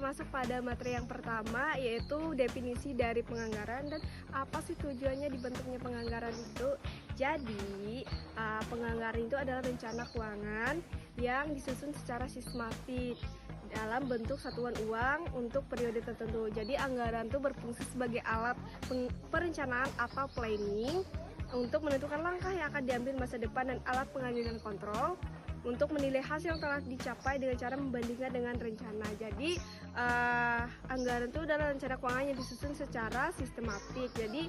masuk pada materi yang pertama, yaitu definisi dari penganggaran dan apa sih tujuannya dibentuknya penganggaran itu. Jadi, penganggaran itu adalah rencana keuangan yang disusun secara sistematik dalam bentuk satuan uang untuk periode tertentu. Jadi, anggaran itu berfungsi sebagai alat perencanaan atau planning untuk menentukan langkah yang akan diambil masa depan dan alat pengambilan kontrol untuk menilai hasil yang telah dicapai dengan cara membandingkan dengan rencana. Jadi anggaran itu adalah rencana keuangan yang disusun secara sistematik. Jadi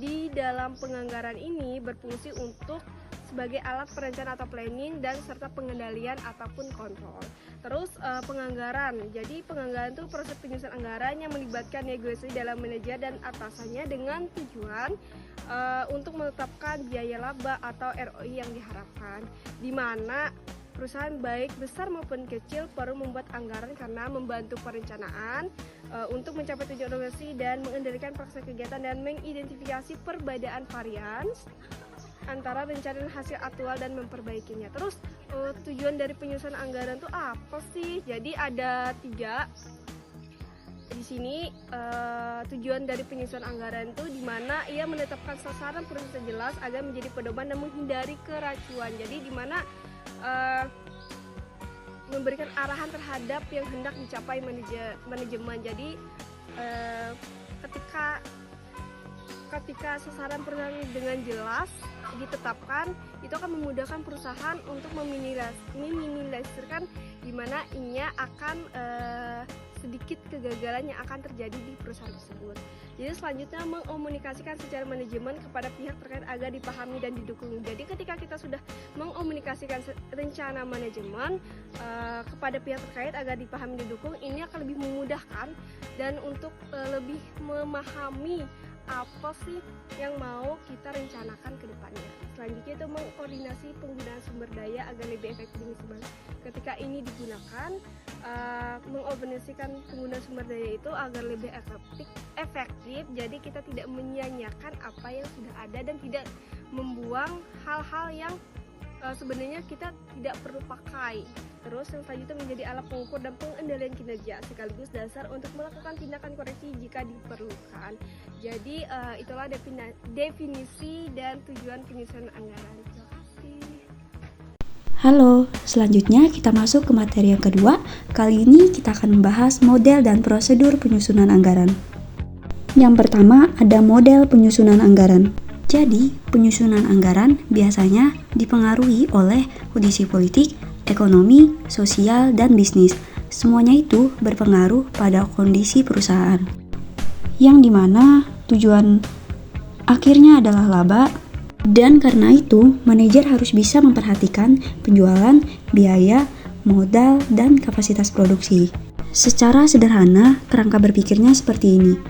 di dalam penganggaran ini berfungsi untuk sebagai alat perencanaan atau planning dan serta pengendalian ataupun kontrol. Terus penganggaran. Jadi penganggaran itu proses penyusunan anggaran yang melibatkan negosiasi dalam manajer dan atasannya dengan tujuan untuk menetapkan biaya laba atau ROI yang diharapkan, di mana perusahaan baik besar maupun kecil perlu membuat anggaran karena membantu perencanaan untuk mencapai tujuan organisasi dan mengendalikan proses kegiatan dan mengidentifikasi perbedaan varians antara rencana dan hasil aktual dan memperbaikinya. Terus tujuan dari penyusunan anggaran itu apa sih? Jadi ada 3. Di sini tujuan dari penyusunan anggaran itu di mana ia menetapkan sasaran prioritas jelas agar menjadi pedoman dan menghindari keracuan. Jadi di mana memberikan arahan terhadap yang hendak dicapai manajemen. Jadi ketika sasaran perusahaan dengan jelas ditetapkan, itu akan memudahkan perusahaan untuk meminimalisirkan di mana inya akan sedikit kegagalan yang akan terjadi di perusahaan tersebut. Jadi selanjutnya mengkomunikasikan secara manajemen kepada pihak terkait agar dipahami dan didukung. Jadi ketika kita sudah mengkomunikasikan rencana manajemen kepada pihak terkait agar dipahami dan didukung, ini akan lebih memudahkan dan untuk lebih memahami apa sih yang mau kita rencanakan ke depannya. Selanjutnya itu mengkoordinasi penggunaan sumber daya agar lebih efektif. Ketika ini digunakan, mengorganisasikan penggunaan sumber daya itu agar lebih efektif. Jadi kita tidak menyia-nyiakan apa yang sudah ada dan tidak membuang hal-hal yang sebenarnya kita tidak perlu pakai. Terus yang selanjutnya menjadi alat pengukur dan pengendalian kinerja sekaligus dasar untuk melakukan tindakan koreksi jika diperlukan. Jadi itulah definisi dan tujuan penyusunan anggaran. Terima kasih. Halo, selanjutnya kita masuk ke materi yang kedua. Kali ini kita akan membahas model dan prosedur penyusunan anggaran. Yang pertama ada model penyusunan anggaran. Jadi, penyusunan anggaran biasanya dipengaruhi oleh kondisi politik, ekonomi, sosial, dan bisnis. Semuanya itu berpengaruh pada kondisi perusahaan. Yang dimana tujuan akhirnya adalah laba, dan karena itu manajer harus bisa memperhatikan penjualan, biaya, modal, dan kapasitas produksi. Secara sederhana, kerangka berpikirnya seperti ini.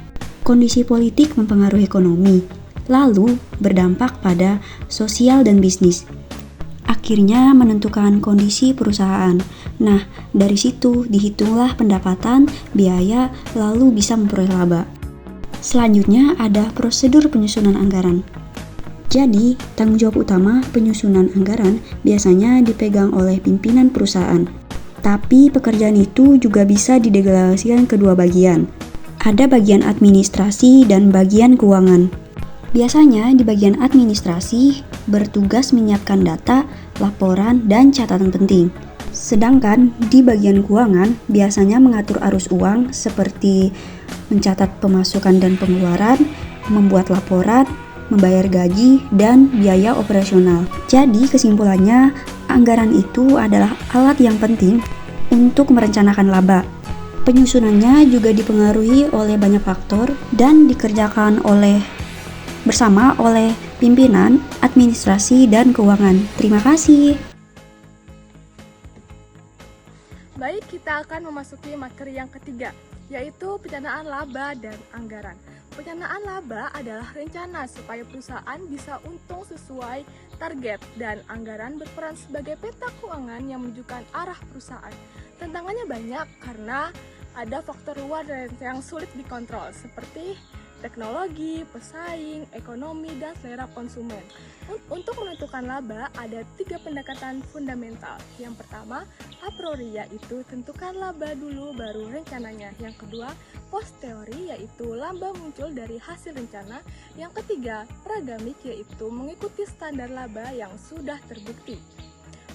Kondisi politik mempengaruhi ekonomi, lalu berdampak pada sosial dan bisnis. Akhirnya menentukan kondisi perusahaan. Nah, dari situ dihitunglah pendapatan, biaya, lalu bisa memperoleh laba. Selanjutnya ada prosedur penyusunan anggaran. Jadi, tanggung jawab utama penyusunan anggaran biasanya dipegang oleh pimpinan perusahaan. Tapi pekerjaan itu juga bisa didelegasikan ke 2 bagian. Ada bagian administrasi dan bagian keuangan. Biasanya di bagian administrasi bertugas menyiapkan data, laporan, dan catatan penting. Sedangkan di bagian keuangan biasanya mengatur arus uang seperti mencatat pemasukan dan pengeluaran, membuat laporan, membayar gaji, dan biaya operasional. Jadi kesimpulannya, anggaran itu adalah alat yang penting untuk merencanakan laba. Penyusunannya juga dipengaruhi oleh banyak faktor dan dikerjakan bersama oleh pimpinan, administrasi, dan keuangan. Terima kasih. Baik, kita akan memasuki materi yang ketiga, yaitu perencanaan laba dan anggaran. Perencanaan laba adalah rencana supaya perusahaan bisa untung sesuai target, dan anggaran berperan sebagai peta keuangan yang menunjukkan arah perusahaan. Tantangannya banyak karena ada faktor luar yang sulit dikontrol, seperti teknologi, pesaing, ekonomi, dan selera konsumen. Untuk menentukan laba, ada 3 pendekatan fundamental. Yang pertama, a priori, yaitu tentukan laba dulu baru rencananya. Yang kedua, post teori, yaitu laba muncul dari hasil rencana. Yang ketiga, pragamik, yaitu mengikuti standar laba yang sudah terbukti.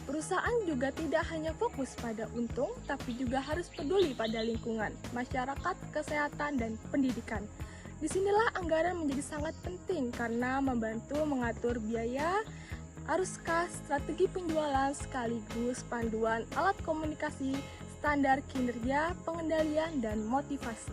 Perusahaan juga tidak hanya fokus pada untung, tapi juga harus peduli pada lingkungan, masyarakat, kesehatan, dan pendidikan. Disinilah anggaran menjadi sangat penting karena membantu mengatur biaya, arus kas, strategi penjualan, sekaligus panduan alat komunikasi, standar kinerja, pengendalian, dan motivasi.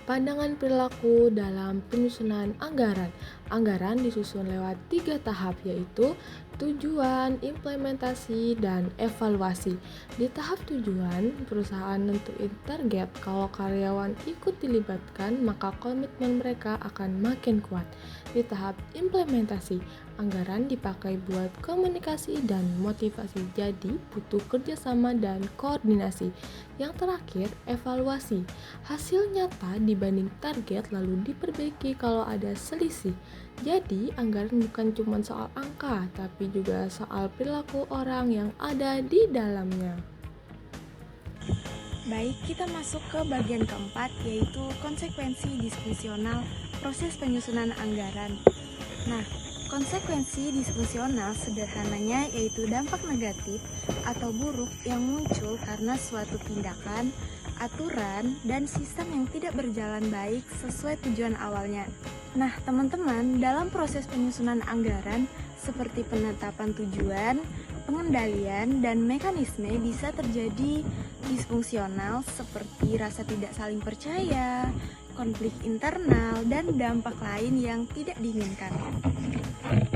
Pandangan perilaku dalam penyusunan anggaran. Anggaran disusun lewat 3 tahap, yaitu tujuan, implementasi, dan evaluasi. Di tahap tujuan, perusahaan nentuin target. Kalau karyawan ikut dilibatkan, maka komitmen mereka akan makin kuat. Di tahap implementasi, anggaran dipakai buat komunikasi dan motivasi, jadi butuh kerjasama dan koordinasi. Yang terakhir, evaluasi. Hasil nyata dibanding target lalu diperbaiki kalau ada selisih. Jadi, anggaran bukan cuma soal angka, tapi juga soal perilaku orang yang ada di dalamnya. Baik, kita masuk ke bagian keempat, yaitu konsekuensi disfungsional proses penyusunan anggaran. Nah, konsekuensi disfungsional sederhananya yaitu dampak negatif atau buruk yang muncul karena suatu tindakan, aturan, dan sistem yang tidak berjalan baik sesuai tujuan awalnya. Nah, teman-teman, dalam proses penyusunan anggaran seperti penetapan tujuan, pengendalian, dan mekanisme bisa terjadi disfungsional seperti rasa tidak saling percaya, konflik internal, dan dampak lain yang tidak diinginkan.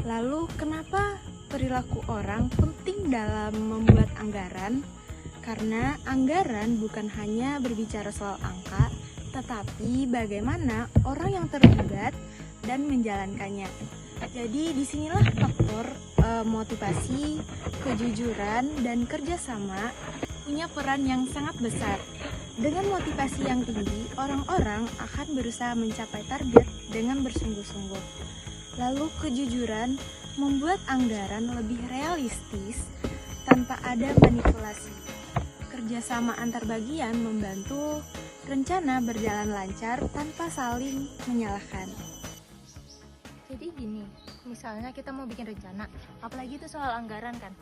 Lalu, kenapa perilaku orang penting dalam membuat anggaran? Karena anggaran bukan hanya berbicara soal angka, tetapi bagaimana orang yang terlibat dan menjalankannya. Jadi disinilah faktor motivasi, kejujuran, dan kerjasama punya peran yang sangat besar. Dengan motivasi yang tinggi, orang-orang akan berusaha mencapai target dengan bersungguh-sungguh. Lalu kejujuran membuat anggaran lebih realistis tanpa ada manipulasi. Kerjasama antar bagian membantu rencana berjalan lancar tanpa saling menyalahkan. Jadi gini, misalnya kita mau bikin rencana, apalagi itu soal anggaran kan,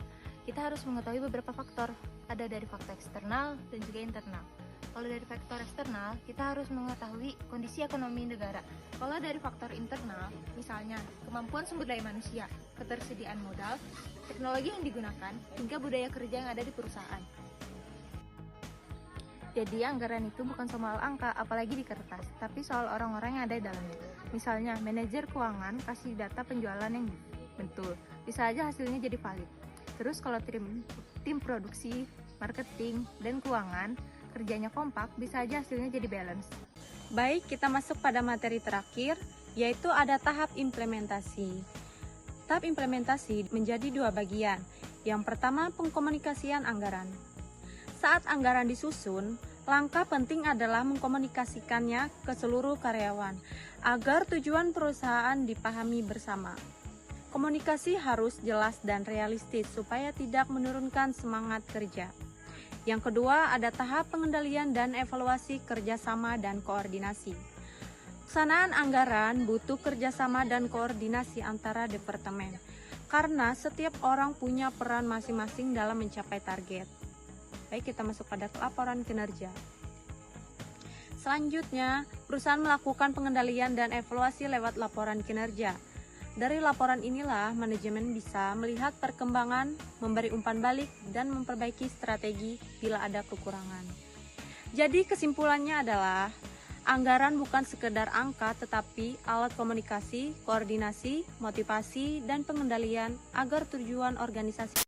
kita harus mengetahui beberapa faktor, ada dari faktor eksternal dan juga internal. Kalau dari faktor eksternal, kita harus mengetahui kondisi ekonomi negara. Kalau dari faktor internal, misalnya kemampuan sumber daya manusia, ketersediaan modal, teknologi yang digunakan, hingga budaya kerja yang ada di perusahaan. Jadi anggaran itu bukan soal angka, apalagi di kertas, tapi soal orang-orang yang ada di dalamnya. Misalnya, manajer keuangan kasih data penjualan yang betul, bisa aja hasilnya jadi valid. Terus kalau tim produksi, marketing, dan keuangan kerjanya kompak, bisa aja hasilnya jadi balance. Baik, kita masuk pada materi terakhir, yaitu ada tahap implementasi. Tahap implementasi menjadi 2 bagian. Yang pertama, pengkomunikasian anggaran. Saat anggaran disusun, langkah penting adalah mengkomunikasikannya ke seluruh karyawan agar tujuan perusahaan dipahami bersama. Komunikasi harus jelas dan realistis supaya tidak menurunkan semangat kerja. Yang kedua, ada tahap pengendalian dan evaluasi kerjasama dan koordinasi. Pelaksanaan anggaran butuh kerjasama dan koordinasi antara departemen, karena setiap orang punya peran masing-masing dalam mencapai target. Baik, kita masuk pada laporan kinerja. Selanjutnya, perusahaan melakukan pengendalian dan evaluasi lewat laporan kinerja. Dari laporan inilah, manajemen bisa melihat perkembangan, memberi umpan balik, dan memperbaiki strategi bila ada kekurangan. Jadi kesimpulannya adalah, anggaran bukan sekedar angka, tetapi alat komunikasi, koordinasi, motivasi, dan pengendalian agar tujuan organisasi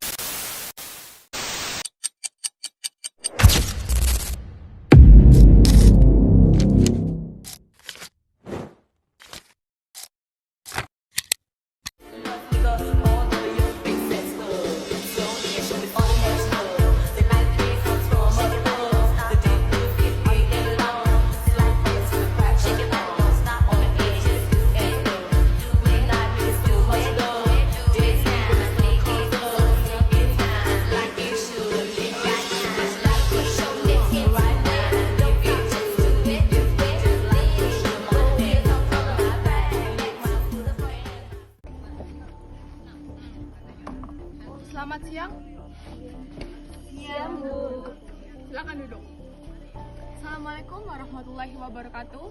Selamat siang. Siang, Bu. Silakan duduk. Assalamualaikum warahmatullahi wabarakatuh.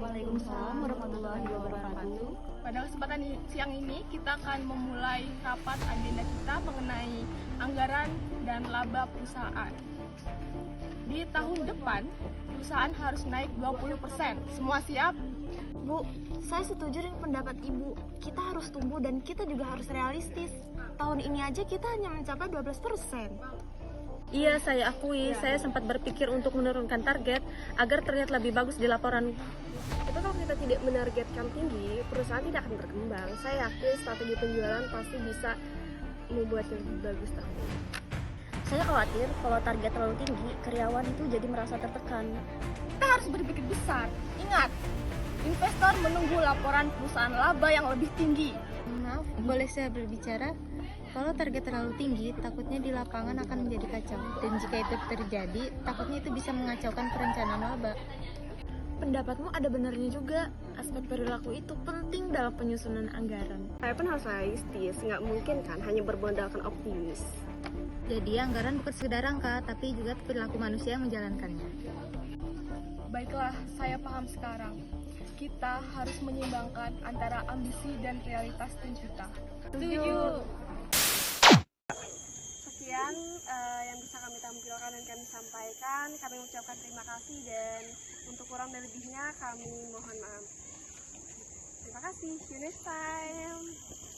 Waalaikumsalam warahmatullahi wabarakatuh. Pada kesempatan siang ini kita akan memulai rapat agenda kita mengenai anggaran dan laba perusahaan. Di tahun depan, perusahaan harus naik 20%. Semua siap? Bu, saya setuju dengan pendapat Ibu. Kita harus tumbuh dan kita juga harus realistis. Tahun ini aja kita hanya mencapai 12%. Iya, saya akui, saya sempat berpikir untuk menurunkan target agar terlihat lebih bagus di laporan. Tapi kalau kita tidak menargetkan tinggi, perusahaan tidak akan berkembang. Saya yakin strategi penjualan pasti bisa membuatnya lebih bagus tahun ini. Saya khawatir kalau target terlalu tinggi, karyawan itu jadi merasa tertekan. Kita harus berpikir besar. Ingat, investor menunggu laporan perusahaan laba yang lebih tinggi. Maaf, boleh saya berbicara? Kalau target terlalu tinggi, takutnya di lapangan akan menjadi kacau. Dan jika itu terjadi, takutnya itu bisa mengacaukan perencanaan laba. Pendapatmu ada benarnya juga. Aspek perilaku itu penting dalam penyusunan anggaran. Saya pun harus realistis, nggak mungkin kan hanya bermodalkan optimis. Jadi anggaran bukan sekedar angka, tapi juga perilaku manusia yang menjalankannya. Baiklah, saya paham sekarang. Kita harus menyeimbangkan antara ambisi dan realitas tim kita. Setuju. Sekian yang bisa kami tampilkan dan kami sampaikan. Kami mengucapkan terima kasih dan untuk kurang dan lebihnya kami mohon maaf. Terima kasih. See you next time.